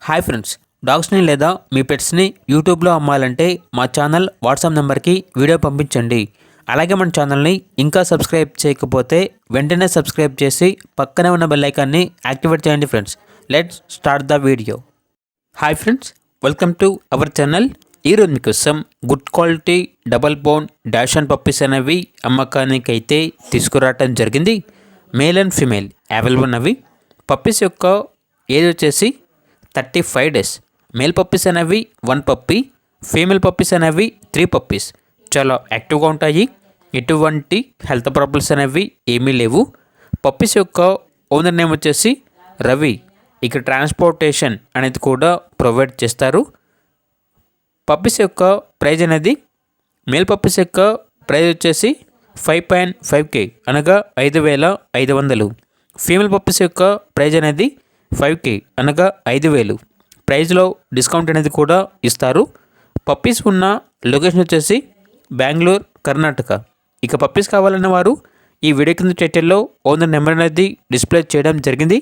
Hi friends, డాగ్స్ని లేదా మీ పెట్స్ని యూట్యూబ్లో అమ్మాలంటే మా ఛానల్ వాట్సాప్ నెంబర్కి వీడియో పంపించండి. అలాగే మన ఛానల్ని ఇంకా సబ్స్క్రైబ్ చేయకపోతే వెంటనే సబ్స్క్రైబ్ చేసి పక్కనే ఉన్న బెల్ ఐకాన్ని యాక్టివేట్ చేయండి friends. Let's start the video. Hi friends, welcome to our channel. ఈరోజు మీకోసం good quality double bone dash and puppies అనేవి అమ్మకానికి అయితే తీసుకురావటం జరిగింది. మేల్ అండ్ ఫీమేల్ అవైలబుల్ ఉన్నవి. పప్పీస్ యొక్క ఏజ్ వచ్చేసి 35 డేస్. మేల్ పప్పీస్ అనేవి 1 పప్పీ, ఫీమేల్ పప్పీస్ అనేవి 3 పప్పీస్. చాలా యాక్టివ్గా ఉంటాయి. ఎటువంటి హెల్త్ ప్రాబ్లమ్స్ అనేవి ఏమీ లేవు. పప్పీస్ యొక్క ఓనర్ నేమ్ వచ్చేసి రవి. ఇక ట్రాన్స్పోర్టేషన్ అనేది కూడా ప్రొవైడ్ చేస్తారు. పప్పీస్ యొక్క ప్రైజ్ అనేది మేల్ పప్పీస్ యొక్క ప్రైజ్ వచ్చేసి 5.5K అనగా 5,500. ఫీమేల్ పప్పీస్ యొక్క ప్రైజ్ అనేది 5K అనగా 5,000. ప్రైజ్లో డిస్కౌంట్ అనేది కూడా ఇస్తారు. పప్పీస్ ఉన్న లొకేషన్ వచ్చేసి బెంగళూరు, కర్ణాటక. ఇక పప్పీస్ కావాలన్న వారు ఈ వీడియో కింద టైటిల్లో ఓనర్ నెంబర్ అనేది డిస్ప్లే చేయడం జరిగింది.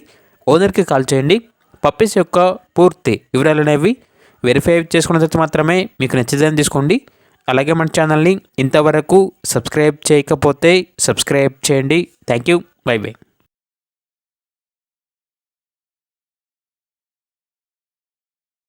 ఓనర్కి కాల్ చేయండి. పప్పీస్ యొక్క పూర్తి వివరాలు అనేవి వెరిఫై చేసుకున్న తర్వాత మాత్రమే మీకు నచ్చేదని తీసుకోండి. అలాగే మన ఛానల్ని ఇంతవరకు సబ్స్క్రైబ్ చేయకపోతే సబ్స్క్రైబ్ చేయండి. Thank you. By by.